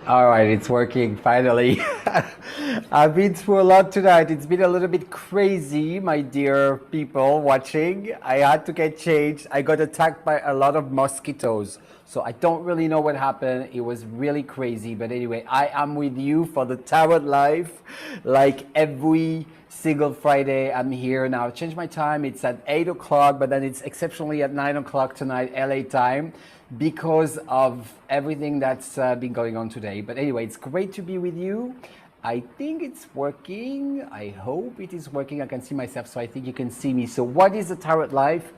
All right, it's working finally. I've been through a lot tonight. It's been a little bit crazy, my dear people watching. I had to get changed. I got attacked by a lot of mosquitoes. So I don't really know what happened. It was really crazy. But anyway, I am with you for the Tarot Life. Like every single Friday, I'm here now. I've changed my time. It's at 8 o'clock, but then it's exceptionally at 9 o'clock tonight, LA time, because of everything that's been going on today. But anyway, it's great to be with you. I think it's working. I hope it is working. I can see myself, so I think you can see me. So what is the Tarot Life?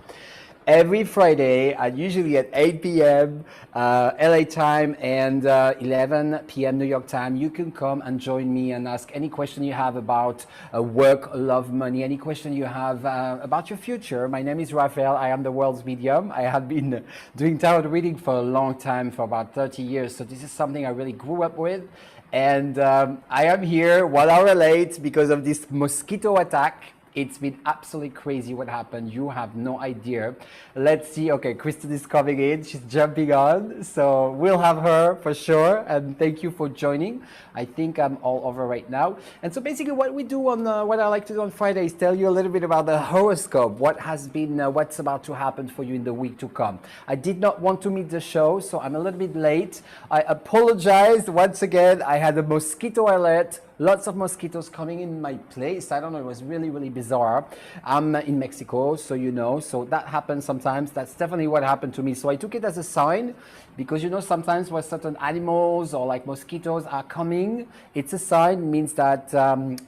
Every Friday, usually at 8 p.m. LA time and 11 p.m. New York time, you can come and join me and ask any question you have about work, love, money, any question you have about your future. My name is Raphael. I am the world's medium. I have been doing tarot reading for a long time, for about 30 years. So this is something I really grew up with. And I am here 1 hour late because of this mosquito attack. It's been absolutely crazy what happened. You have no idea. Let's see. Okay, Kristen is coming in. She's jumping on. So we'll have her for sure. And thank you for joining. I think I'm all over right now. And so basically what we do on, what I like to do on Friday is tell you a little bit about the horoscope. What has been, what's about to happen for you in the week to come. I did not want to meet the show, so I'm a little bit late. I apologize once again. I had a mosquito alert. Lots of mosquitoes coming in my place. I don't know, it was really, really bizarre. I'm in Mexico, so you know, so that happens sometimes. That's definitely what happened to me. So I took it as a sign because, you know, sometimes when certain animals or like mosquitoes are coming, it's a sign. It means that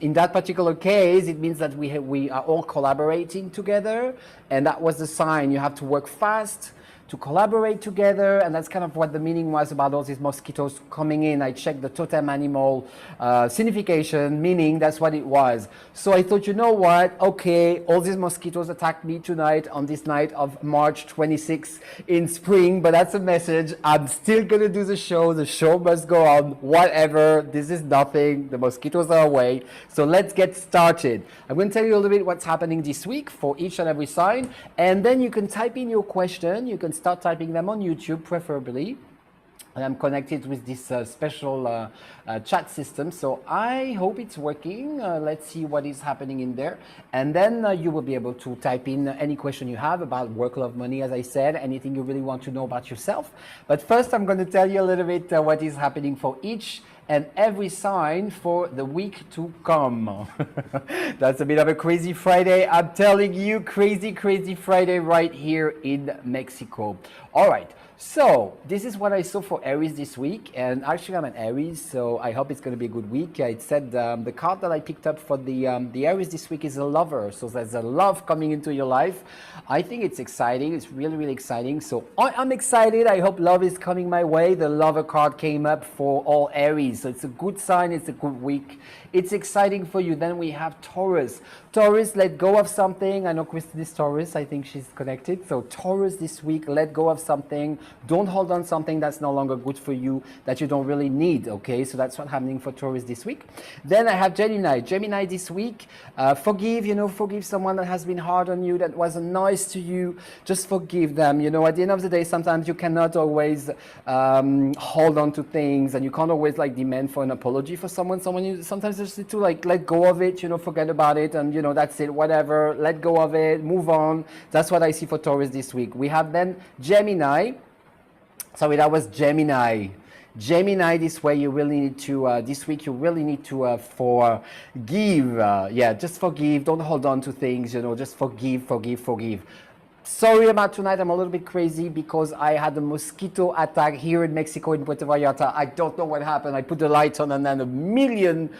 in that particular case, it means that we are all collaborating together. And that was the sign. You have to work fast to collaborate together, and that's kind of what the meaning was about all these mosquitoes coming in. I checked the totem animal signification, meaning that's what it was. So I thought, you know what, okay, all these mosquitoes attacked me tonight on this night of March 26th in spring, but that's a message. I'm still gonna do the show must go on, whatever, this is nothing, the mosquitoes are away. So let's get started. I'm gonna tell you a little bit what's happening this week for each and every sign, and then you can type in your question. You can start typing them on YouTube, preferably. And I'm connected with this special chat system, so I hope it's working. Let's see what is happening in there. And then you will be able to type in any question you have about work, love, money, as I said, anything you really want to know about yourself. But first, I'm going to tell you a little bit what is happening for each and every sign for the week to come. That's a bit of a crazy Friday. I'm telling you, crazy, crazy Friday right here in Mexico. All right. So this is what I saw for Aries this week, and actually I'm an Aries, so I hope it's going to be a good week. It said the card that I picked up for the Aries this week is a lover, so there's a love coming into your life. I think it's exciting. It's really, really exciting. So I'm excited. I hope love is coming my way. The lover card came up for all Aries, so it's a good sign. It's a good week. It's exciting for you. Then we have Taurus. Taurus, let go of something. I know Kristen is Taurus. I think she's connected. So Taurus this week, let go of something. Don't hold on something that's no longer good for you, that you don't really need, okay? So that's what's happening for Taurus this week. Then I have Gemini. Gemini this week, forgive, you know, forgive someone that has been hard on you, that wasn't nice to you. Just forgive them. You know, at the end of the day, sometimes you cannot always hold on to things, and you can't always like demand for an apology for someone. You sometimes just need to like let go of it, you know, forget about it, and you know, that's it, whatever, let go of it, move on. That's what I see for Taurus this week. We have then Gemini. Sorry, that was Gemini. Gemini, this way you really need to, this week you really need to forgive. Yeah, just forgive. Don't hold on to things, you know, just forgive, forgive, forgive. Sorry about tonight, I'm a little bit crazy because I had a mosquito attack here in Mexico, in Puerto Vallarta. I don't know what happened. I put the light on and then a million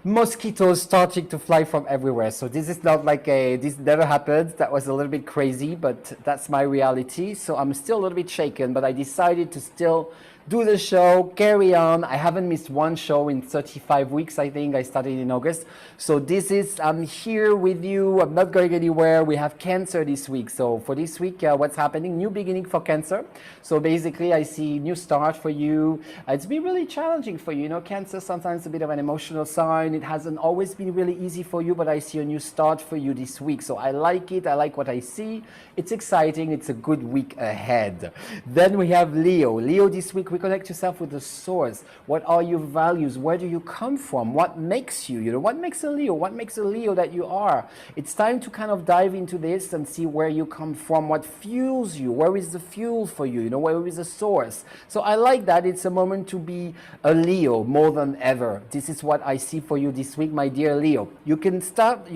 mosquitoes starting to fly from everywhere. So this is not like this never happened. That was a little bit crazy, but that's my reality. So I'm still a little bit shaken, but I decided to still do the show, carry on. I haven't missed one show in 35 weeks, I think. I started in August. So this is, I'm here with you. I'm not going anywhere. We have Cancer this week. So for this week, what's happening? New beginning for Cancer. So basically, I see new start for you. It's been really challenging for you. You know, Cancer, sometimes a bit of an emotional sign. It hasn't always been really easy for you, but I see a new start for you this week. So I like it. I like what I see. It's exciting. It's a good week ahead. Then we have Leo. Leo this week reconnect yourself with the source. What are your values? Where do you come from? What makes you, what makes a Leo? What makes a Leo that you are? It's time to kind of dive into this and see where you come from, what fuels you, where is the fuel for you, where is the source. So I like that. It's a moment to be a Leo more than ever. This is what I see for you this week, my dear Leo. You can start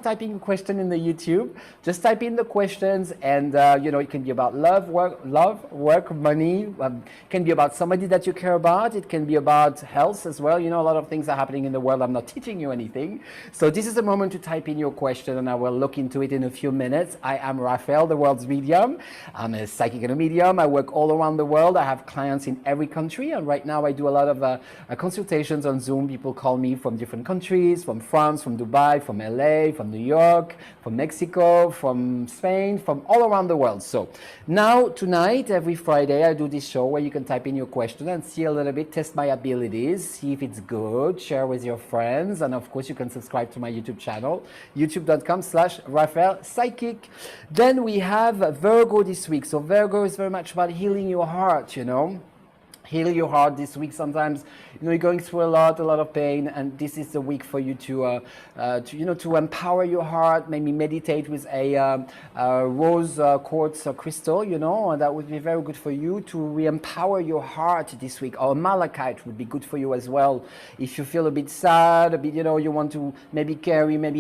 typing a question in the YouTube. Just type in the questions, and it can be about love, work, money. It can be about somebody that you care about. It can be about health as well. A lot of things are happening in the world. I'm not teaching you anything. So this is a moment to type in your question, and I will look into it in a few minutes. I am Raphael, the world's medium. I'm a psychic and a medium. I work all around the world. I have clients in every country, and right now I do a lot of consultations on Zoom. People call me from different countries, from France, from Dubai, from LA, from New York, from Mexico, from Spain, from all around the world. So now tonight, every Friday, I do this show where you can type in your question and see a little bit, test my abilities, see if it's good, share with your friends, and of course you can subscribe to my YouTube channel, youtube.com/Raphael Psychic. Then we have Virgo this week. So Virgo is very much about healing your heart, Heal your heart this week. Sometimes you're going through a lot of pain, and this is the week for you to empower your heart. Maybe meditate with a rose quartz crystal, and that would be very good for you to re-empower your heart this week. Or malachite would be good for you as well. If you feel a bit sad, a bit, you want to maybe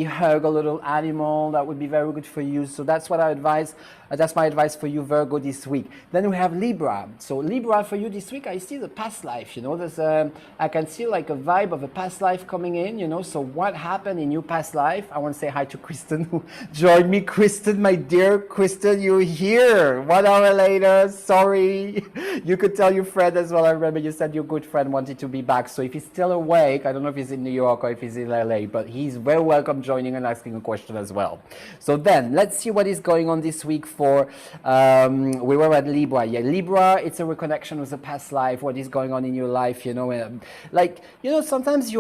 hug a little animal, that would be very good for you. So that's what I advise. That's my advice for you, Virgo, this week. Then we have Libra. So Libra for you this week, I see the past life. There's I can see like a vibe of a past life coming in. So what happened in your past life? I want to say hi to Kristen, who joined me. Kristen, my dear Kristen, you're here. 1 hour later. Sorry. You could tell your friend as well. I remember you said your good friend wanted to be back. So if he's still awake, I don't know if he's in New York or if he's in LA, but he's very welcome joining and asking a question as well. So then let's see what is going on this week for we were at Libra. Yeah, Libra, it's a reconnection with the past life, what is going on in your life, sometimes we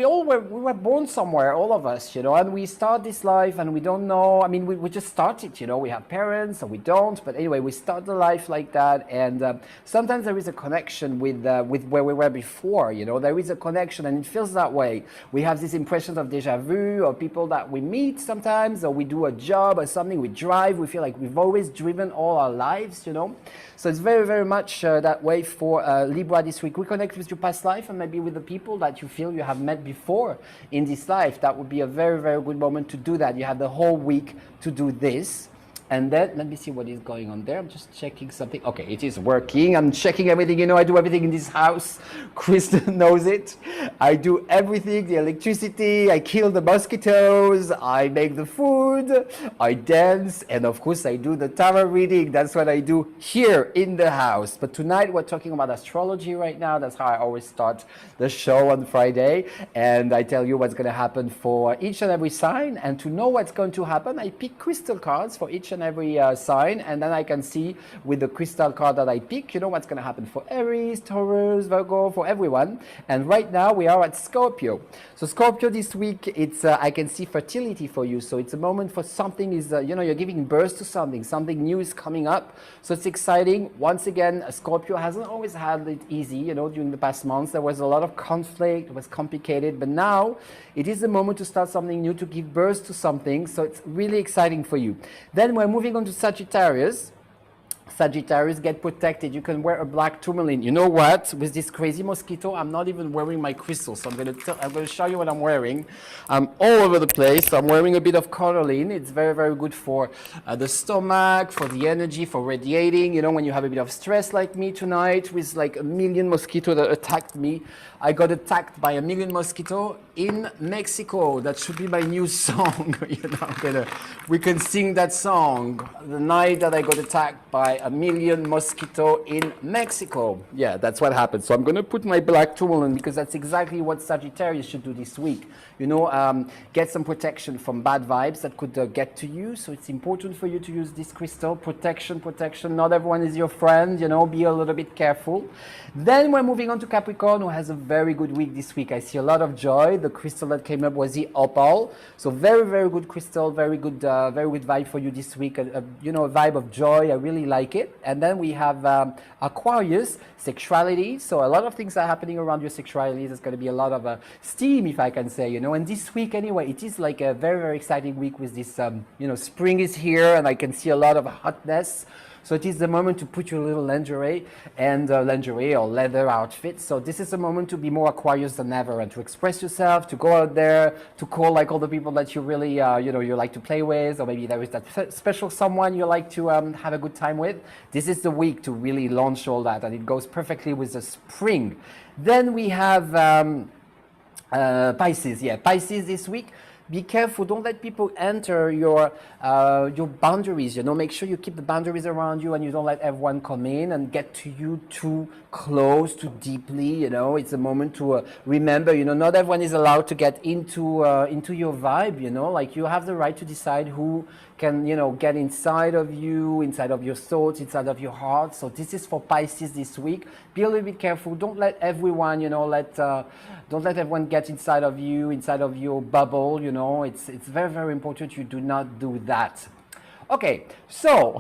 were born somewhere, all of us, and we start this life and we don't know. I mean, we just start it, we have parents or we don't, but anyway, we start the life like that, and sometimes there is a connection with where we were before, there is a connection, and it feels that way. We have these impressions of deja vu, or people that we meet sometimes, or we do a job or something, we drive, we feel like we've always driven all our lives, So it's very, very much that way for Libra this week. Reconnect with your past life and maybe with the people that you feel you have met before in this life. That would be a very, very good moment to do that. You have the whole week to do this. And then, let me see what is going on there. I'm just checking something. Okay, it is working. I'm checking everything. I do everything in this house. Kristen knows it. I do everything, the electricity. I kill the mosquitoes. I make the food. I dance. And of course, I do the tarot reading. That's what I do here in the house. But tonight, we're talking about astrology right now. That's how I always start the show on Friday. And I tell you what's going to happen for each and every sign. And to know what's going to happen, I pick crystal cards for each and every sign, and then I can see with the crystal card that I pick, what's going to happen for Aries, Taurus, Virgo, for everyone. And right now we are at Scorpio. So Scorpio this week, it's I can see fertility for you. So it's a moment for something is, you're giving birth to something new is coming up. So it's exciting. Once again, Scorpio hasn't always had it easy, during the past months. There was a lot of conflict, it was complicated, but now it is the moment to start something new, to give birth to something. So it's really exciting for you. Then we're moving on to Sagittarius. Sagittarius, get protected. You can wear a black tourmaline. You know what? With this crazy mosquito, I'm not even wearing my crystal. So I'm going to show you what I'm wearing. I'm all over the place. So I'm wearing a bit of cornalline. It's very, very good for the stomach, for the energy, for radiating. When you have a bit of stress like me tonight with like a million mosquitoes that attacked me. I got attacked by a million mosquitoes in Mexico. That should be my new song. We can sing that song. The night that I got attacked by a million mosquitoes in Mexico. Yeah, that's what happened. So I'm going to put my black tourmaline because that's exactly what Sagittarius should do this week. Get some protection from bad vibes that could get to you. So it's important for you to use this crystal. Protection. Not everyone is your friend. Be a little bit careful. Then we're moving on to Capricorn, who has a very good week this week. I see a lot of joy. The crystal that came up was the opal. So very, very good crystal. Very good vibe for you this week. A vibe of joy. I really like like it. And then we have Aquarius, sexuality. So a lot of things are happening around your sexuality. There's going to be a lot of steam, if I can say, you know. And this week, anyway, it is like a very, very exciting week with this, you know, spring is here, and I can see a lot of hotness. So it is the moment to put your little lingerie and lingerie or leather outfit. So this is the moment to be more Aquarius than ever and to express yourself, to go out there, to call like all the people that you really, you know, you like to play with, or maybe there is that special someone you like to have a good time with. This is the week to really launch all that, and it goes perfectly with the spring. Then we have Pisces. Yeah, Pisces this week. Be careful, don't let people enter your boundaries, you know, make sure you keep the boundaries around you and you don't let everyone come in and get to you too close, too deeply, you know. It's a moment to remember, you know, not everyone is allowed to get into your vibe, you know, like you have the right to decide who can, you know, get inside of you, inside of your thoughts, inside of your heart. So this is for Pisces this week. Be a little bit careful, don't let everyone, you know, don't let everyone get inside of you, inside of your bubble, you know. It's very, very important you do not do that. Okay, so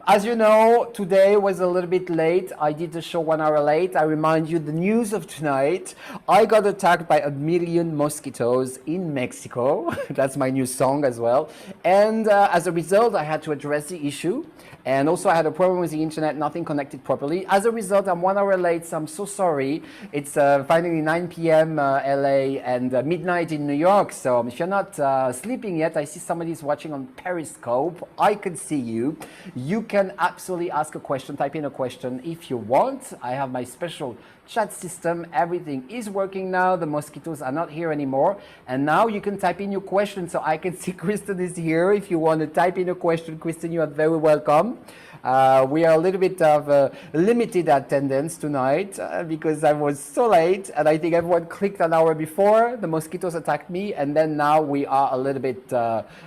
as you know, today was a little bit late. I did the show 1 hour late. I remind you the news of tonight. I got attacked by 1 million mosquitoes in Mexico. That's my new song as well. And as a result, I had to address the issue. And also I had a problem with the internet, nothing connected properly. As a result, I'm 1 hour late, so I'm so sorry. It's finally 9 p.m. LA and midnight in New York. So if you're not sleeping yet, I see somebody's watching on Periscope. I can see you. You can absolutely ask a question, type in a question if you want. I have my special chat system. Everything is working now. The mosquitoes are not here anymore. And now you can type in your question. So I can see Kristen is here. If you want to type in a question, Kristen, you are very welcome. We are a little bit of limited attendance tonight because I was so late, and I think everyone clicked an hour before. The mosquitoes attacked me, and then now we are a little bit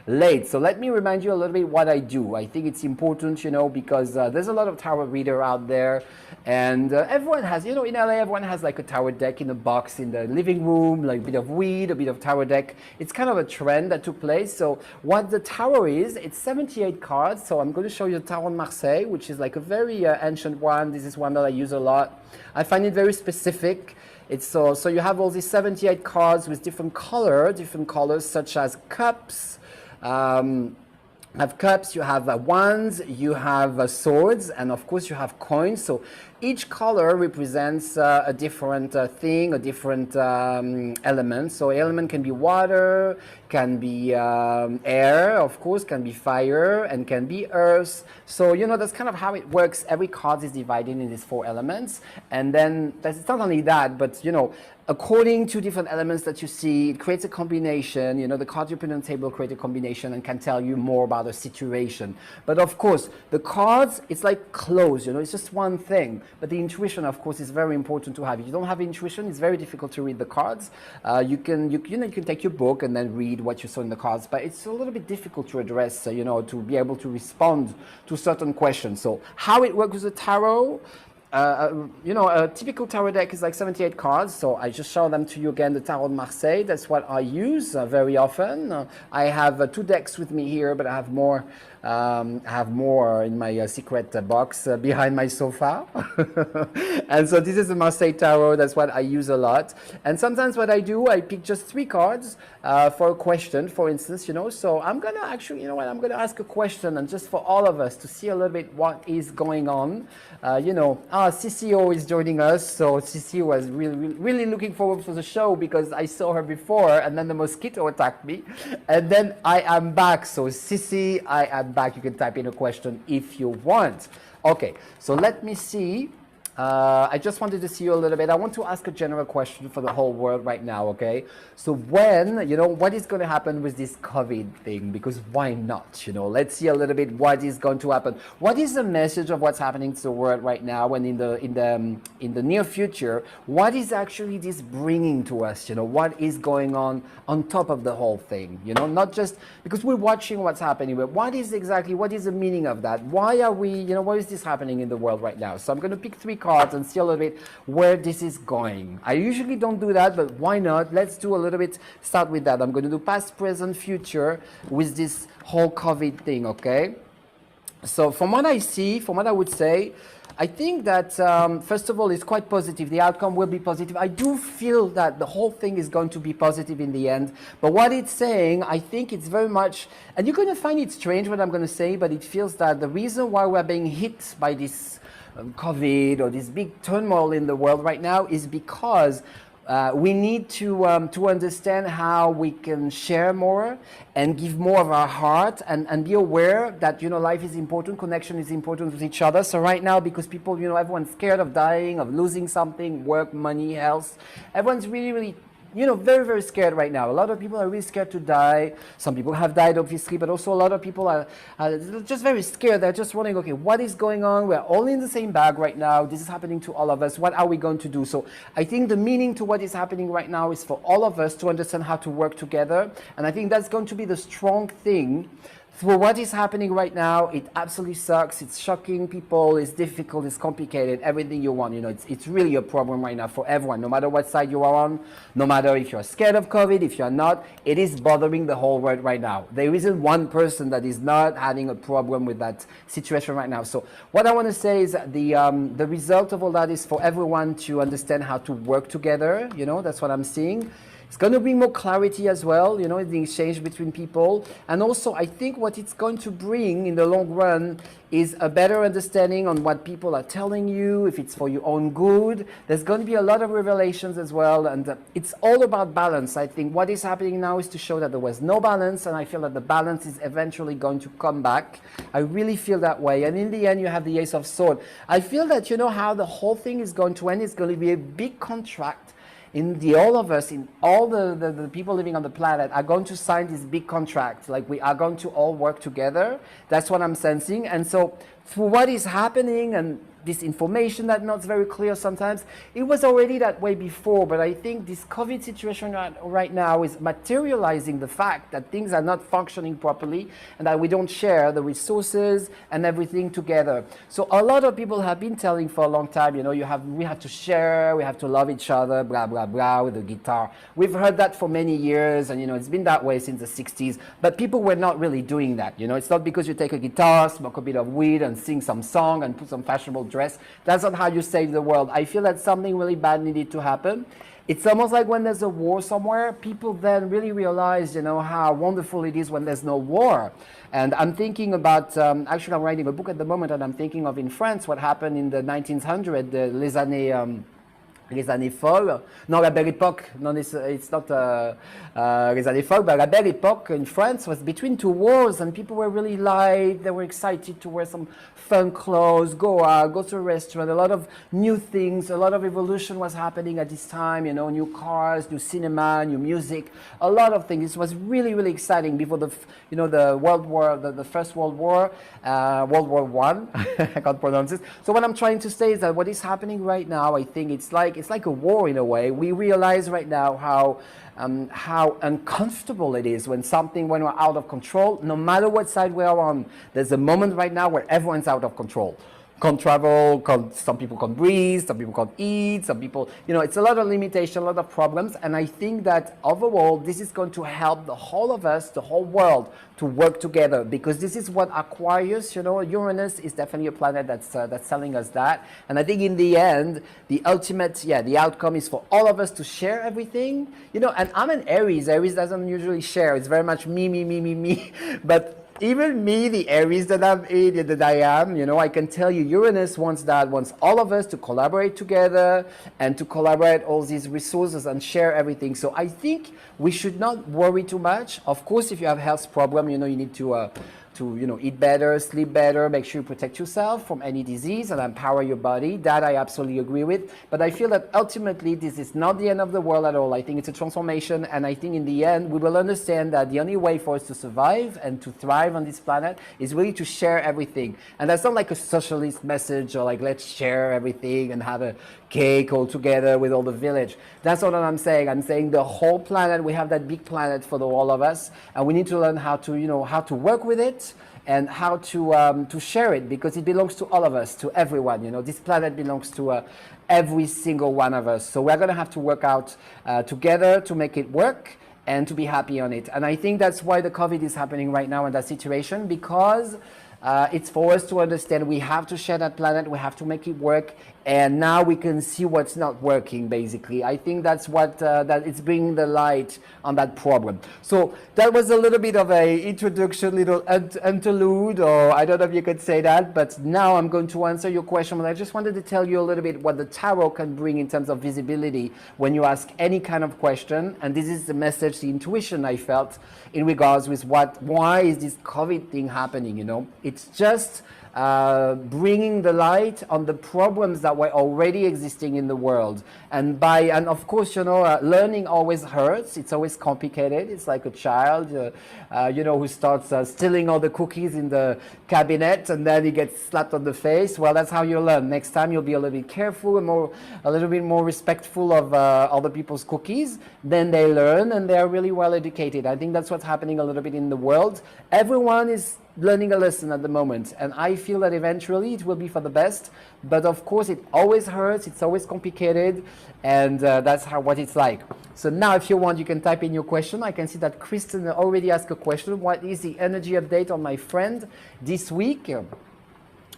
late. So let me remind you a little bit what I do. I think it's important, you know, because there's a lot of tarot reader out there, and everyone has, you know, in LA, everyone has like a tarot deck in a box in the living room, like a bit of weed, a bit of tarot deck. It's kind of a trend that took place. So what the tarot is, it's 78 cards. So I'm going to show you the Tarot de Marseille, which is like a very ancient one. This is one that I use a lot. I find it very specific. It's so you have all these 78 cards with different colors such as cups. You have wands, you have swords, and of course you have coins. So each color represents a different thing, a different element. So element can be water, can be air, of course, can be fire, and can be earth. So, you know, that's kind of how it works. Every card is divided in these 4 elements. And then it's not only that, but, you know, according to different elements that you see, it creates a combination. You know, the cards you put on the table create a combination and can tell you more about a situation. But of course, the cards, it's like clothes, you know, it's just one thing. But the intuition, of course, is very important to have. If you don't have intuition, it's very difficult to read the cards. You can take your book and then read what you saw in the cards, but it's a little bit difficult to address, you know, to be able to respond to certain questions. So how it works with the tarot, you know, a typical tarot deck is like 78 cards. So I just show them to you again, the Tarot de Marseille. That's what I use very often. I have 2 decks with me here, but I have more. I have more in my secret box behind my sofa. And so this is the Marseille Tarot. That's what I use a lot. And sometimes what I do, I pick just 3 cards for a question, for instance, you know. So I'm going to actually, you know what, I'm going to ask a question, and just for all of us to see a little bit what is going on. You know, CCO is joining us. So CC was really looking forward to the show because I saw her before, and then the mosquito attacked me. And then I am back. So CC, I am back. You can type in a question if you want. Okay, so let me see. I just wanted to see you a little bit. I want to ask a general question for the whole world right now, okay? So when, you know, what is going to happen with this COVID thing? Because why not, you know? Let's see a little bit what is going to happen. What is the message of what's happening to the world right now and in the near future? What is actually this bringing to us, you know? What is going on top of the whole thing, you know? Not just because we're watching what's happening, but what is the meaning of that? Why are we, you know, what is this happening in the world right now? So I'm going to pick 3 cards and see a little bit where this is going. I usually don't do that, but why not? Let's do a little bit, start with that. I'm going to do past, present, future with this whole COVID thing, okay? So from what I see, from what I would say, I think that first of all, it's quite positive. The outcome will be positive. I do feel that the whole thing is going to be positive in the end. But what it's saying, I think it's very much, and you're going to find it strange what I'm going to say, but it feels that the reason why we're being hit by this COVID or this big turmoil in the world right now is because we need to understand how we can share more and give more of our heart and be aware that, life is important, connection is important with each other. So right now, because people, everyone's scared of dying, of losing something, work, money, health, everyone's really, really very, very scared right now. A lot of people are really scared to die. Some people have died, obviously, but also a lot of people are just very scared. They're just wondering, okay, what is going on? We're all in the same bag right now. This is happening to all of us. What are we going to do? So I think the meaning to what is happening right now is for all of us to understand how to work together. And I think that's going to be the strong thing. For what is happening right now, it absolutely sucks. It's shocking people. It's difficult. It's complicated. Everything you want, it's really a problem right now for everyone, no matter what side you are on, no matter if you're scared of COVID, if you're not, it is bothering the whole world right now. There isn't one person that is not having a problem with that situation right now. So what I want to say is that the result of all that is for everyone to understand how to work together. That's what I'm seeing. It's going to bring more clarity as well, in the exchange between people. And also, I think what it's going to bring in the long run is a better understanding on what people are telling you, if it's for your own good. There's going to be a lot of revelations as well. And it's all about balance. I think what is happening now is to show that there was no balance. And I feel that the balance is eventually going to come back. I really feel that way. And in the end, you have the Ace of Swords. I feel that, how the whole thing is going to end. It's going to be a big contract. All of us, in all the people living on the planet are going to sign this big contract. Like we are going to all work together. That's what I'm sensing. And so for what is happening and this information that's not very clear sometimes, it was already that way before. But I think this COVID situation right now is materializing the fact that things are not functioning properly and that we don't share the resources and everything together. So a lot of people have been telling for a long time, we have to share, we have to love each other, blah, blah, blah, with the guitar. We've heard that for many years, and it's been that way since the 60s, but people were not really doing that. It's not because you take a guitar, smoke a bit of weed and sing some song and put some fashionable dress. That's not how you save the world. I feel that something really bad needed to happen. It's almost like when there's a war somewhere, people then really realize, how wonderful it is when there's no war. And I'm thinking about, actually I'm writing a book at the moment, and I'm thinking of in France, what happened in the 1900s, les années folles. Non, la belle époque. No, it's not les années folles, but la belle époque in France was between two wars, and people were really light. They were excited to wear some fun clothes, go out, go to a restaurant. A lot of new things, a lot of evolution was happening at this time. New cars, new cinema, new music, a lot of things. It was really, really exciting before the World War, the First World War, World War One. I can't pronounce it. So what I'm trying to say is that what is happening right now, I think it's like a war in a way. We realize right now how uncomfortable it is when we're out of control, no matter what side we are on. There's a moment right now where everyone's out of control. Can't travel, some people can't breathe, some people can't eat, some people, it's a lot of limitation, a lot of problems. And I think that overall, this is going to help the whole of us, the whole world, to work together, because this is what Aquarius, Uranus is definitely a planet that's telling us that. And I think in the end, the ultimate, the outcome is for all of us to share everything, and I'm an Aries. Aries doesn't usually share. It's very much me, me, me, me, me. But even me, the Aries that I am, I can tell you Uranus wants all of us to collaborate together and to collaborate all these resources and share everything. So I think we should not worry too much. Of course, if you have health problem, you need to eat better, sleep better, make sure you protect yourself from any disease and empower your body. That I absolutely agree with. But I feel that ultimately this is not the end of the world at all. I think it's a transformation, and I think in the end we will understand that the only way for us to survive and to thrive on this planet is really to share everything. And that's not like a socialist message or like let's share everything and have a cake all together with all the village. That's not what I'm saying. I'm saying the whole planet, we have that big planet for all of us, and we need to learn how to work with it and how to share it, because it belongs to all of us, to everyone. This planet belongs to every single one of us. So we're going to have to work out together to make it work and to be happy on it. And I think that's why the COVID is happening right now in that situation, because It's for us to understand we have to share that planet, we have to make it work, and now we can see what's not working, basically. I think that's what, that it's bringing the light on that problem. So that was a little bit of a introduction, little interlude, or I don't know if you could say that, but now I'm going to answer your question. But I just wanted to tell you a little bit what the tarot can bring in terms of visibility when you ask any kind of question. And this is the message, the intuition I felt in regards with why is this COVID thing happening, you know? It's just bringing the light on the problems that were already existing in the world. And of course, you know, learning always hurts. It's always complicated. It's like a child, you know, who starts stealing all the cookies in the cabinet, and then he gets slapped on the face. Well, that's how you learn. Next time you'll be a little bit careful and a little bit more respectful of other people's cookies. Then they learn, and they're really well educated. I think that's what's happening a little bit in the world. Everyone is learning a lesson at the moment, and I feel that eventually it will be for the best, but of course it always hurts, it's always complicated, and that's what it's like. So now if you want, you can type in your question. I can see that Kristen already asked a question. What is the energy update on my friend this week?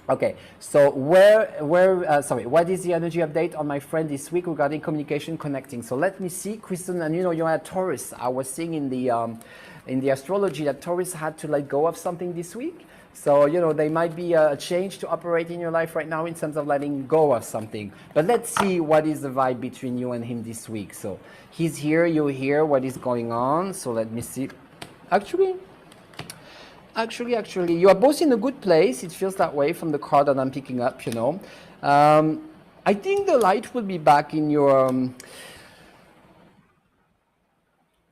Okay, so what is the energy update on my friend this week regarding communication, connecting? So let me see, Kristen, and you know, you're a Taurus. I was seeing in the astrology that Taurus had to let go of something this week. So, you know, there might be a change to operate in your life right now in terms of letting go of something. But let's see what is the vibe between you and him this week. So he's here, you're here, what is going on? So let me see. Actually, you are both in a good place. It feels that way from the card that I'm picking up, you know. I think the light will be back in your...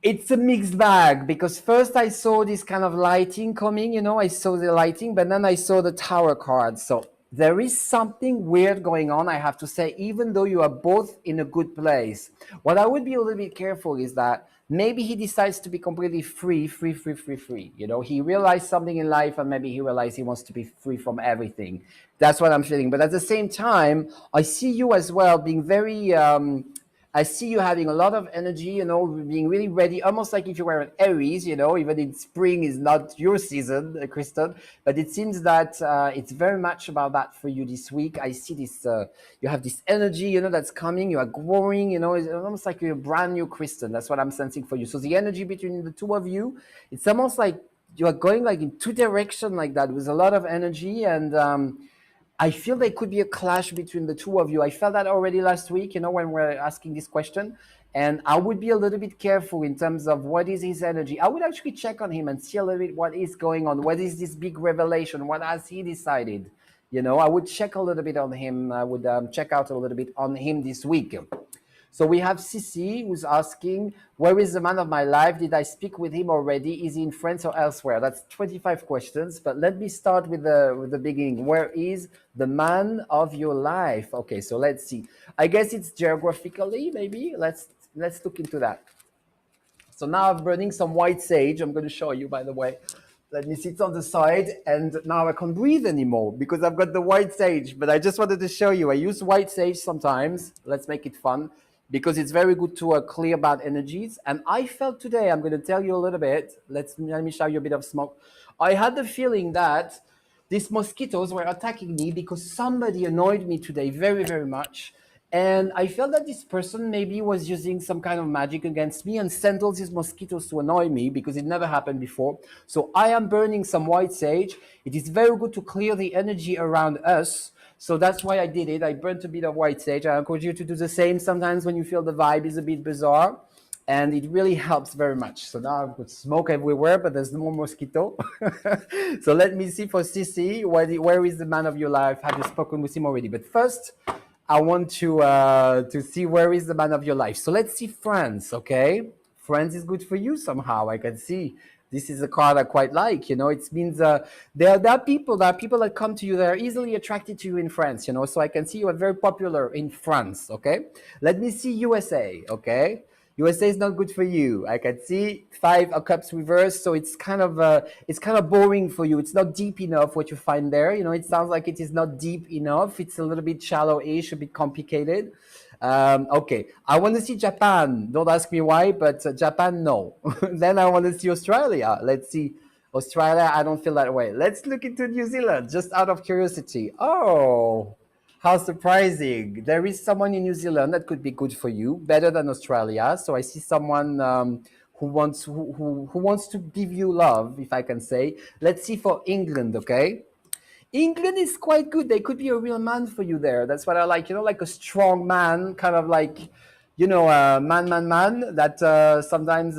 It's a mixed bag, because first I saw this kind of lighting coming, you know, I saw the lighting, but then I saw the Tower card. So there is something weird going on, I have to say, even though you are both in a good place. What I would be a little bit careful is that maybe he decides to be completely free. You know, he realized something in life, and maybe he realized he wants to be free from everything. That's what I'm feeling. But at the same time, I see you as well being very... I see you having a lot of energy, you know, being really ready, almost like if you were an Aries, you know, even in spring is not your season, Kristen, but it seems that it's very much about that for you this week. I see this, you have this energy, you know, that's coming, you are growing, you know, it's almost like you're a brand new Kristen. That's what I'm sensing for you. So the energy between the two of you, it's almost like you are going like in two directions like that with a lot of energy, and I feel there could be a clash between the two of you. I felt that already last week, you know, when we're asking this question. And I would be a little bit careful in terms of what is his energy. I would actually check on him and see a little bit what is going on. What is this big revelation? What has he decided? You know, I would check a little bit on him. I would check out a little bit on him this week. So we have Sissy, who's asking, where is the man of my life? Did I speak with him already? Is he in France or elsewhere? That's 25 questions, but let me start with the beginning. Where is the man of your life? Okay, so let's see. I guess it's geographically, maybe. Let's look into that. So now I'm burning some white sage. I'm going to show you, by the way. Let me sit on the side, and now I can't breathe anymore because I've got the white sage, but I just wanted to show you. I use white sage sometimes. Let's make it fun, because it's very good to clear bad energies. And I felt today, I'm going to tell you a little bit. Let me show you a bit of smoke. I had the feeling that these mosquitoes were attacking me because somebody annoyed me today very, very much. And I felt that this person maybe was using some kind of magic against me and sent all these mosquitoes to annoy me, because it never happened before. So I am burning some white sage. It is very good to clear the energy around us. So that's why I did it. I burnt a bit of white sage. I encourage you to do the same sometimes when you feel the vibe is a bit bizarre. And it really helps very much. So now I've got smoke everywhere, but there's no more mosquito. So let me see for Sissy, where is the man of your life? Have you spoken with him already? But first, I want to see where is the man of your life. So let's see France, okay? France is good for you somehow, I can see. This is a card I quite like, you know. It means there are people that come to you, that are easily attracted to you in France, you know. So I can see you are very popular in France, okay? Let me see USA, okay? USA is not good for you. I can see 5 of cups reversed, so it's kind of boring for you. It's not deep enough what you find there. You know, it sounds like it is not deep enough. It's a little bit shallow-ish, a bit complicated. Okay, I want to see Japan. Don't ask me why, but Japan, no. Then I want to see Australia. Let's see. Australia, I don't feel that way. Let's look into New Zealand, just out of curiosity. Oh, how surprising. There is someone in New Zealand that could be good for you, better than Australia. So I see someone who wants to give you love, if I can say. Let's see for England, okay? England is quite good. They could be a real man for you there. That's what I like. You know, like a strong man, kind of like, man that sometimes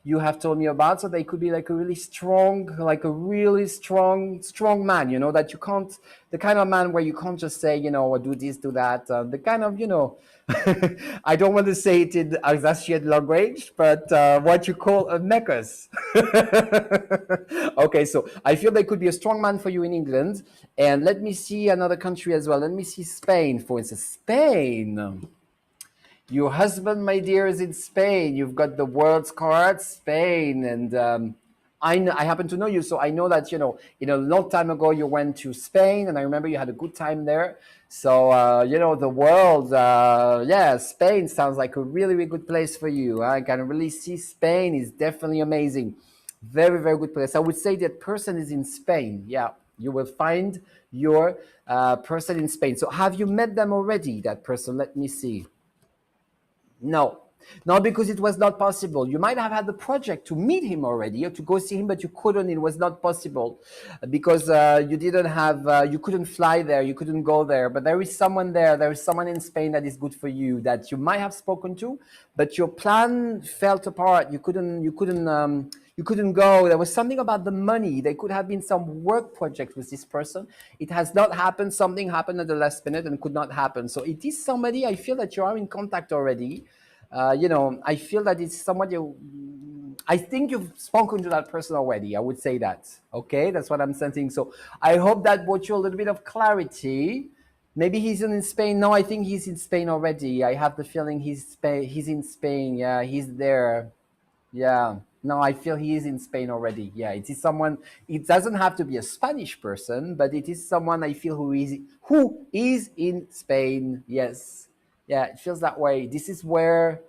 you have told me about. So they could be like a really strong, like a really strong man. You know, that you can't, the kind of man where you can't just say, do this, do that. The kind of, I don't want to say it in Alsatian language, but what you call a necklace. Okay, so I feel they could be a strong man for you in England. And let me see another country as well. Let me see Spain, for instance. Spain. Your husband, my dear, is in Spain. You've got the world's card, Spain, and I happen to know you, so I know that in a long time ago you went to Spain, and I remember you had a good time there. So the world, yeah, Spain sounds like a really, really good place for you. I can really see Spain is definitely amazing, very, very good place. I would say that person is in Spain. Yeah, you will find your person in Spain. So have you met them already? That person? Let me see. No, not because it was not possible. You might have had the project to meet him already or to go see him, but you couldn't. It was not possible because you didn't have, you couldn't fly there, you couldn't go there. But there is someone there. There is someone in Spain that is good for you that you might have spoken to, but your plan fell apart. You couldn't go. There was something about the money. There could have been some work project with this person. It has not happened. Something happened at the last minute and could not happen. So it is somebody I feel that you are in contact already. I feel that it's somebody. I think you've spoken to that person already. I would say that. Okay, that's what I'm sensing. So I hope that brought you a little bit of clarity. Maybe he's in Spain. No, I think he's in Spain already. I have the feeling he's in Spain. Yeah, he's there. Yeah. No, I feel he is in Spain already. Yeah, it is someone. It doesn't have to be a Spanish person, but it is someone I feel who is in Spain. Yes. Yeah, it feels that way. This is where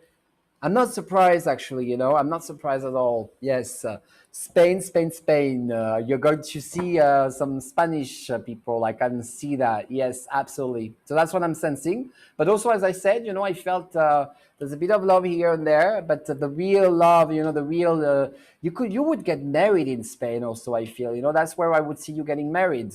I'm not surprised, actually. I'm not surprised at all. Yes, Spain, Spain, Spain. You're going to see some Spanish people. I can see that. Yes, absolutely. So that's what I'm sensing. But also, as I said, I felt there's a bit of love here and there, but the real love, the real, you would get married in Spain. Also, I feel, that's where I would see you getting married.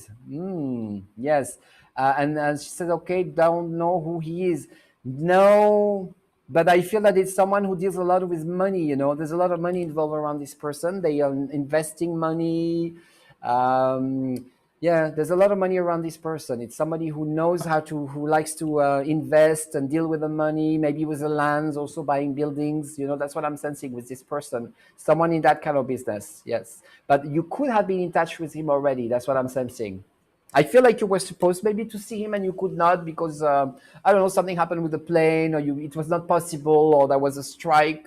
Yes, and she said, okay, don't know who he is. No, but I feel that it's someone who deals a lot with money. There's a lot of money involved around this person. They are investing money. Um, yeah, there's a lot of money around this person. It's somebody who knows who likes to invest and deal with the money, maybe with the lands, also buying buildings. That's what I'm sensing with this person. Someone in that kind of business. Yes, but you could have been in touch with him already. That's what I'm sensing. I feel like you were supposed maybe to see him and you could not because I don't know, something happened with the plane, or it was not possible, or there was a strike.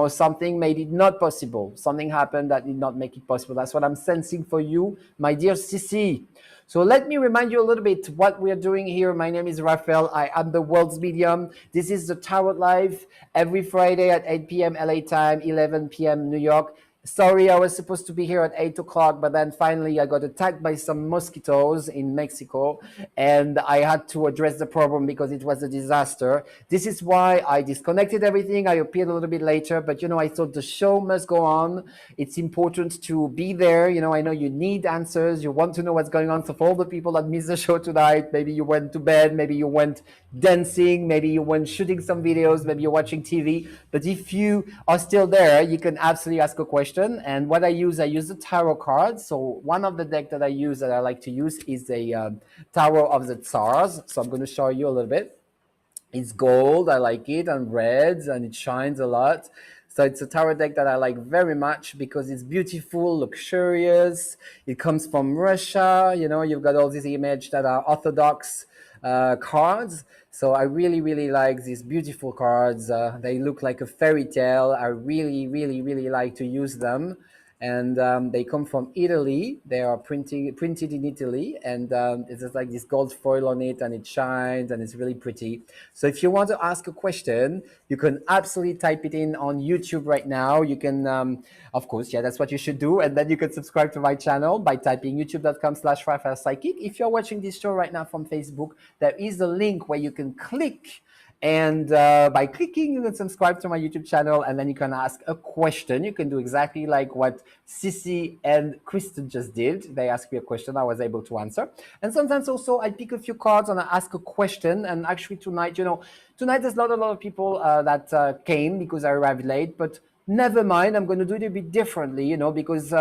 Something made it not possible. Something happened that did not make it possible. That's what I'm sensing for you, my dear Sissy. So let me remind you a little bit what we are doing here. My name is Raphael. I am the world's medium. This is the Tarot Live every Friday at 8 p.m. LA time, 11 p.m. New York. Sorry, I was supposed to be here at 8 o'clock, but then finally I got attacked by some mosquitoes in Mexico, and I had to address the problem because it was a disaster. This is why I disconnected everything. I appeared a little bit later, but I thought the show must go on. It's important to be there. I know you need answers. You want to know what's going on. So for all the people that missed the show tonight, maybe you went to bed, maybe you went dancing, maybe you went shooting some videos, maybe you're watching TV. But if you are still there, you can absolutely ask a question. And what I use the tarot cards. So one of the deck that I use that I like to use is a Tarot of the Tsars. So I'm going to show you a little bit. It's gold, I like it, and red, and it shines a lot. So it's a tarot deck that I like very much because it's beautiful, luxurious. It comes from Russia. You've got all these images that are Orthodox cards. So I really, really like these beautiful cards. They look like a fairy tale. I really, really, really like to use them. and they come from Italy. They are printed in Italy, and it's just like this gold foil on it, and it shines, and it's really pretty. So if you want to ask a question, you can absolutely type it in on YouTube right now. You can, of course, yeah, that's what you should do, and then you can subscribe to my channel by typing youtube.com/Raphael Psychic. If you're watching this show right now from Facebook, there is a link where you can click, and by clicking, you can subscribe to my YouTube channel, and then you can ask a question. You can do exactly like what Sissy and Kristen just did. They asked me a question, I was able to answer. And sometimes also I pick a few cards and I ask a question. And actually tonight, tonight there's not a lot of people that came because I arrived late, but never mind. I'm going to do it a bit differently, because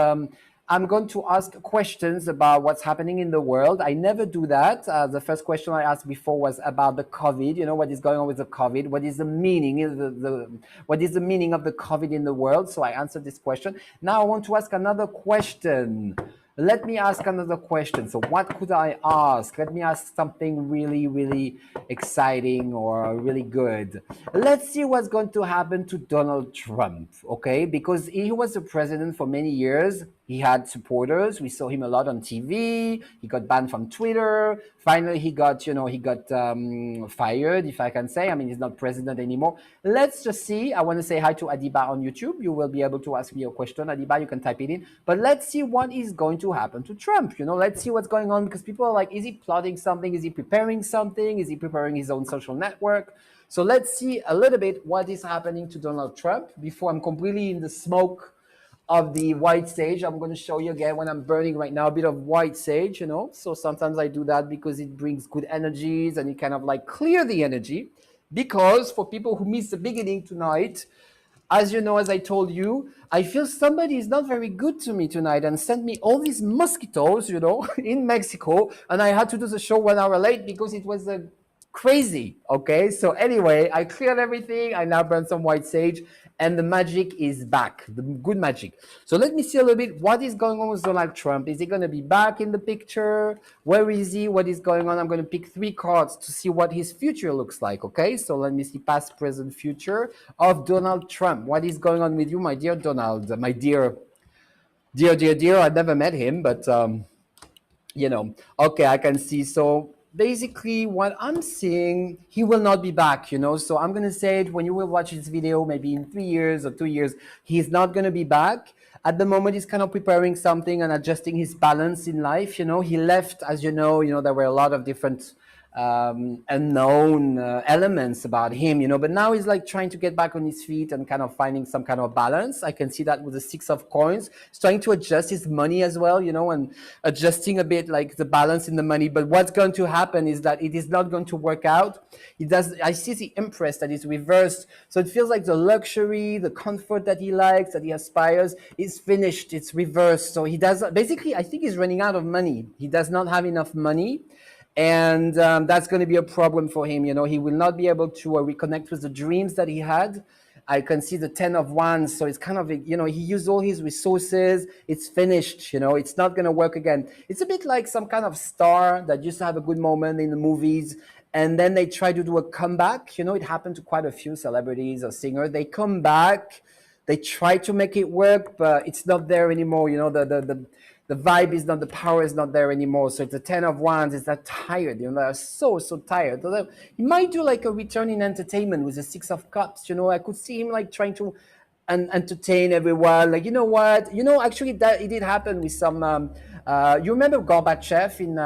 I'm going to ask questions about what's happening in the world. I never do that. The first question I asked before was about the COVID. What is going on with the COVID? What is the meaning? What is the meaning of the COVID in the world? So I answered this question. Now I want to ask another question. Let me ask another question. So what could I ask? Let me ask something really, really exciting or really good. Let's see what's going to happen to Donald Trump, okay? Because he was the president for many years. He had supporters. We saw him a lot on TV. He got banned from Twitter. Finally, he got fired, if I can say. I mean, he's not president anymore. Let's just see. I want to say hi to Adiba on YouTube. You will be able to ask me a question. Adiba, you can type it in. But let's see what is going to happen to Trump. Let's see what's going on, because people are like, is he plotting something? Is he preparing something? Is he preparing his own social network? So let's see a little bit what is happening to Donald Trump before I'm completely in the smoke of the white sage. I'm going to show you again when I'm burning right now a bit of white sage, So sometimes I do that because it brings good energies and it kind of like clear the energy. Because for people who missed the beginning tonight, as you know, as I told you, I feel somebody is not very good to me tonight and sent me all these mosquitoes, in Mexico. And I had to do the show 1 hour late because it was crazy. Okay. So anyway, I cleared everything. I now burn some white sage and the magic is back, the good magic. So let me see a little bit what is going on with Donald Trump. Is he going to be back in the picture? Where is he? What is going on? I'm going to pick 3 cards to see what his future looks like. Okay. So let me see past, present, future of Donald Trump. What is going on with you, my dear Donald? My dear. I never met him, but okay, I can see. So basically what I'm seeing, he will not be back, So I'm going to say it when you will watch this video, maybe in 3 years or 2 years, he's not going to be back. At the moment, he's kind of preparing something and adjusting his balance in life. He left, as you know, there were a lot of different unknown elements about him, but now he's like trying to get back on his feet and kind of finding some kind of balance. I can see that with the 6 of coins. He's trying to adjust his money as well, and adjusting a bit like the balance in the money. But what's going to happen is that it is not going to work out. I see the Empress that is reversed. So it feels like the luxury, the comfort that he likes, that he aspires, is finished. It's reversed. So he does, basically, I think he's running out of money. He does not have enough money. And that's going to be a problem for him. He will not be able to reconnect with the dreams that he had. I can see the 10 of Wands. So it's kind of, he used all his resources. It's finished, it's not going to work again. It's a bit like some kind of star that used to have a good moment in the movies. And then they try to do a comeback. It happened to quite a few celebrities or singers. They come back. They try to make it work, but it's not there anymore. The vibe is not, the power is not there anymore. So it's the 10 of Wands. It's that tired, they're so tired. He might do like a return in entertainment with the 6 of Cups. I could see him like trying to entertain everyone. Like, what? Actually that it did happen with some, you remember Gorbachev in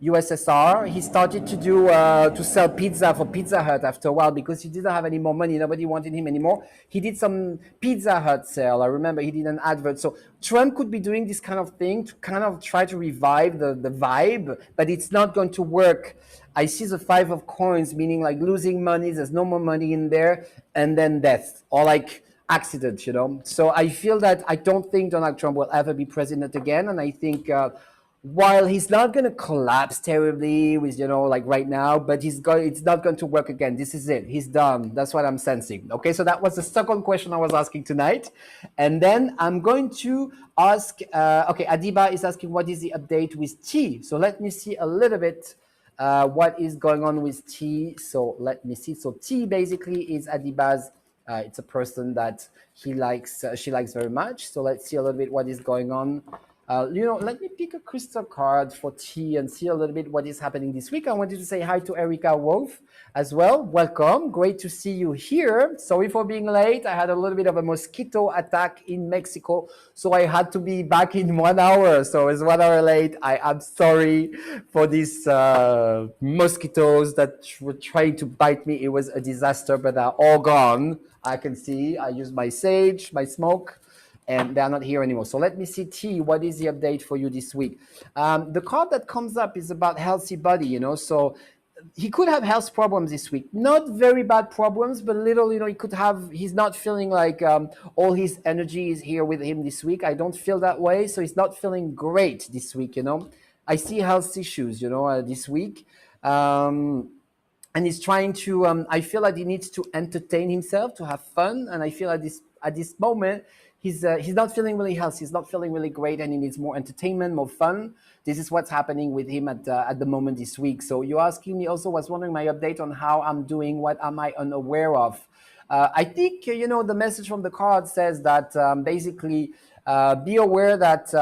USSR? He started to do to sell pizza for Pizza Hut after a while because he didn't have any more money. Nobody wanted him anymore. He did some Pizza Hut sale. I remember he did an advert. So Trump could be doing this kind of thing to kind of try to revive the vibe, but it's not going to work. I see the 5 of coins, meaning like losing money. There's no more money in there, and then death or like accident, So I feel that I don't think Donald Trump will ever be president again. And I think while he's not going to collapse terribly with, like right now, but it's not going to work again. This is it. He's done. That's what I'm sensing. Okay, so that was the second question I was asking tonight. And then I'm going to ask, okay, Adiba is asking what is the update with T. So let me see a little bit what is going on with T. So let me see. So T basically is Adiba's It's a person that she likes very much. So let's see a little bit what is going on. Let me pick a crystal card for T and see a little bit what is happening this week. I wanted to say hi to Erica Wolf as well. Welcome. Great to see you here. Sorry for being late. I had a little bit of a mosquito attack in Mexico, so I had to be back in 1 hour. So it's 1 hour late. I am sorry for these mosquitoes that were trying to bite me. It was a disaster, but they're all gone. I can see. I used my sage, my smoke, and they're not here anymore. So let me see, T, what is the update for you this week? The card that comes up is about healthy body, so he could have health problems this week. Not very bad problems, but little, he's not feeling like all his energy is here with him this week. I don't feel that way. So he's not feeling great this week. I see health issues, this week. And he's trying to I feel like he needs to entertain himself, to have fun, and I feel at this moment he's not feeling really healthy, he's not feeling really great, and he needs more entertainment, more fun. This is what's happening with him at the moment this week. So you're asking me also, was wondering my update on how I'm doing, what am I unaware of. I think the message from the card says that basically be aware that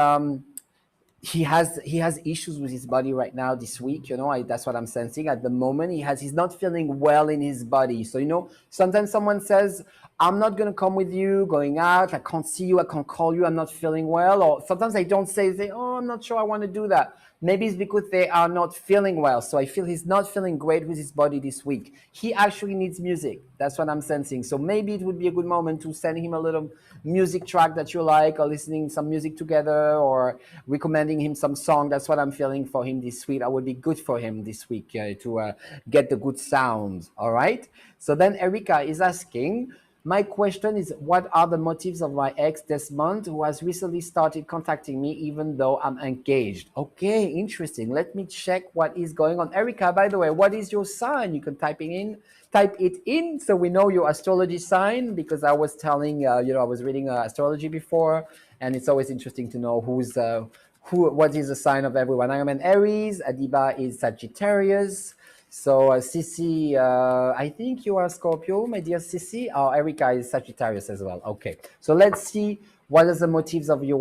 he has issues with his body right now this week. That's what I'm sensing at the moment. He's not feeling well in his body. So sometimes someone says, I'm not going to come with you going out, I can't see you, I can't call you, I'm not feeling well. Or sometimes I don't say, oh, I'm not sure I want to do that. Maybe it's because they are not feeling well. So I feel he's not feeling great with his body this week. He actually needs music. That's what I'm sensing. So maybe it would be a good moment to send him a little music track that you like, or listening some music together, or recommending him some song. That's what I'm feeling for him this week. That would be good for him this week to get the good sounds. All right. So then Erica is asking, my question is, what are the motives of my ex Desmond, who has recently started contacting me even though I'm engaged? Okay, interesting. Let me check what is going on. Erica, by the way, what is your sign? You can type it in so we know your astrology sign, because I was telling, I was reading astrology before, and it's always interesting to know what is the sign of everyone. I am an Aries, Adiba is Sagittarius. So Sissy, I think you are Scorpio, my dear Sissy. Oh, Erica is Sagittarius as well. Okay, so let's see what are the motives of your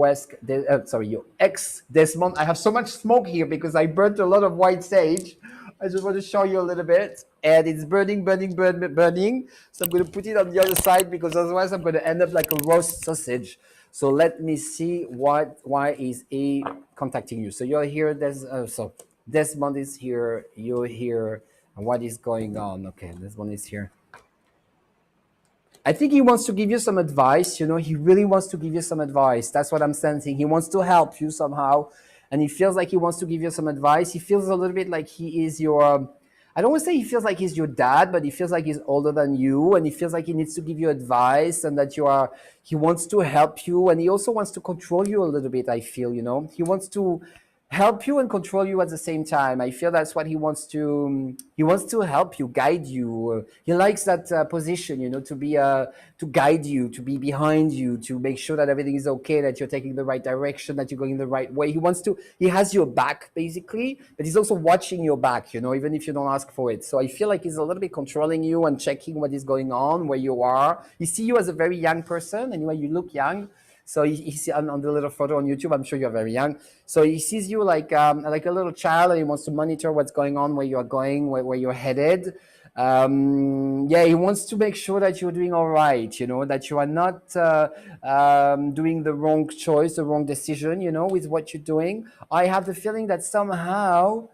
your ex Desmond. I have so much smoke here because I burnt a lot of white sage. I just want to show you a little bit, and it's burning, burning, burning. So I'm going to put it on the other side because otherwise I'm going to end up like a roast sausage. So let me see why is he contacting you. So you're here. Desmond is here, you're here, and what is going on? Okay, Desmond is here. I think he wants to give you some advice. He really wants to give you some advice. That's what I'm sensing. He wants to help you somehow, and he feels like he wants to give you some advice. He feels a little bit like he is your, I don't want to say he feels like he's your dad, but he feels like he's older than you, and he feels like he needs to give you advice, and that he wants to help you, and he also wants to control you a little bit, I feel. He wants to help you and control you at the same time. I feel that's what he wants to help you, guide you. He likes that position, to be to guide you, to be behind you, to make sure that everything is okay, that you're taking the right direction, that you're going the right way. He has your back basically, but he's also watching your back, even if you don't ask for it. So I feel like he's a little bit controlling you and checking what is going on, where you are. He see you as a very young person, anyway, you look young. So he see on the little photo on YouTube, I'm sure you're very young. So he sees you like a little child, and he wants to monitor what's going on, where you're going, where you're headed. He wants to make sure that you're doing all right, that you are not doing the wrong choice, the wrong decision, with what you're doing. I have the feeling that somehow,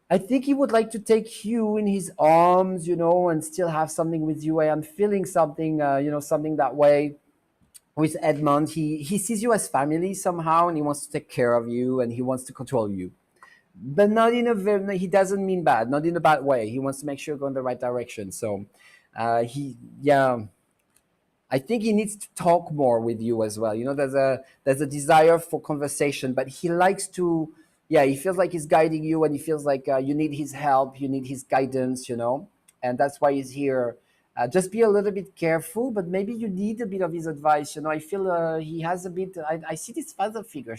I think he would like to take you in his arms, and still have something with you. I am feeling something, something that way with Edmond. He sees you as family somehow, and he wants to take care of you, and he wants to control you, but not in a very, he doesn't mean bad, not in a bad way. He wants to make sure you go in the right direction. So he yeah I think he needs to talk more with you as well. There's a desire for conversation, but he likes to, he feels like he's guiding you, and he feels like you need his help, you need his guidance, and that's why he's here. Just be a little bit careful, but maybe you need a bit of his advice. I feel he has a bit. I see this father figure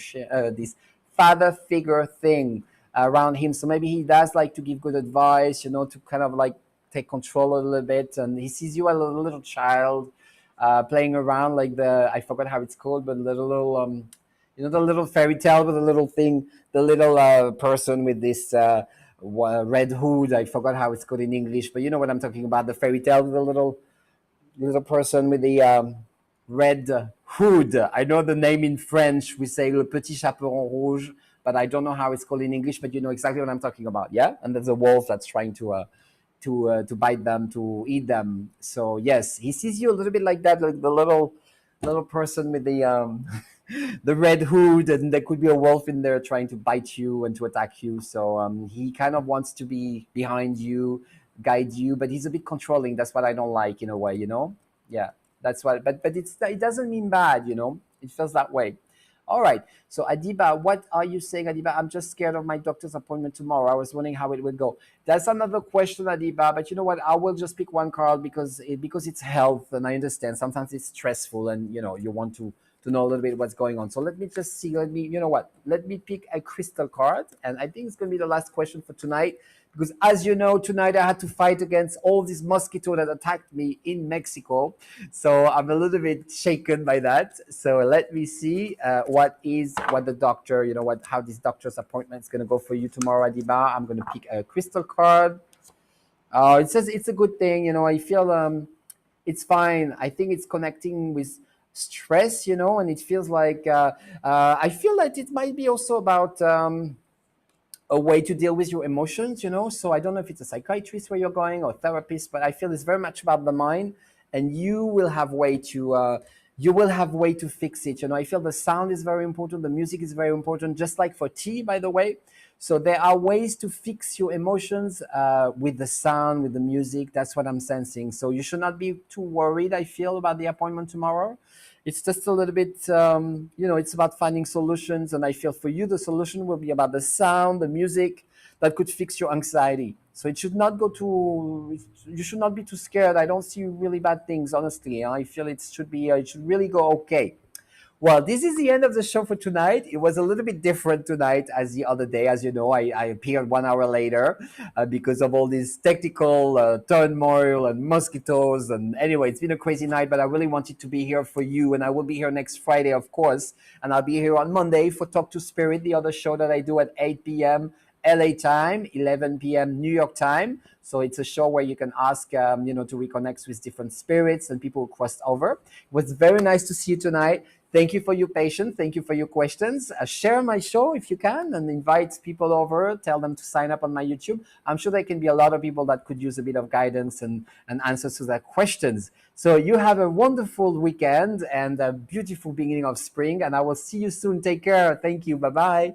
thing around him. So maybe he does like to give good advice. To kind of like take control a little bit, and he sees you as a little child playing around like I forgot how it's called, but the little the little fairy tale with the little thing, the little person with this red hood. I forgot how it's called in English, but you know what I'm talking about, the fairy tale with the little person with the red hood. I know the name in French. We say le petit chaperon rouge, but I don't know how it's called in English. But you know exactly what I'm talking about, yeah? And there's a wolf that's trying to bite them, to eat them. So yes, he sees you a little bit like that, like the little person with the the red hood, and there could be a wolf in there trying to bite you and to attack you. So he kind of wants to be behind you, guide you, but he's a bit controlling. That's what I don't like in a way, you know. Yeah, that's what. But it doesn't mean bad, you know. It feels that way. All right. So Adiba, what are you saying, Adiba? I'm just scared of my doctor's appointment tomorrow. I was wondering how it would go. That's another question, Adiba. But you know what? I will just pick one card because it's health, and I understand sometimes it's stressful, and you know you want to know a little bit what's going on. So let me just see. You know what? Let me pick a crystal card, and I think it's going to be the last question for tonight. Because as you know, tonight I had to fight against all these mosquitoes that attacked me in Mexico. So I'm a little bit shaken by that. So let me see what the doctor, how this doctor's appointment is going to go for you tomorrow, Adiba. I'm going to pick a crystal card. It says it's a good thing. I feel it's fine. I think it's connecting with stress, and it feels like I feel that it might be also about a way to deal with your emotions, So I don't know if it's a psychiatrist where you're going or therapist, but I feel it's very much about the mind, and you will have way to fix it. I feel the sound is very important, the music is very important, just like for tea, by the way. So there are ways to fix your emotions with the sound, with the music. That's what I'm sensing. So you should not be too worried, I feel, about the appointment tomorrow. It's just a little bit, it's about finding solutions. And I feel for you, the solution will be about the sound, the music that could fix your anxiety. So it should not you should not be too scared. I don't see really bad things, honestly. I feel it should really go okay. Well, this is the end of the show for tonight. It was a little bit different tonight as the other day. As you know, I appeared 1 hour later because of all this technical turmoil and mosquitoes. And anyway, it's been a crazy night, but I really wanted to be here for you. And I will be here next Friday, of course. And I'll be here on Monday for Talk to Spirit, the other show that I do at 8 p.m. LA time, 11 p.m. New York time. So it's a show where you can ask, to reconnect with different spirits and people who crossed over. It was very nice to see you tonight. Thank you for your patience. Thank you for your questions. Share my show if you can and invite people over. Tell them to sign up on my YouTube. I'm sure there can be a lot of people that could use a bit of guidance and answers to their questions. So you have a wonderful weekend and a beautiful beginning of spring. And I will see you soon. Take care. Thank you. Bye-bye.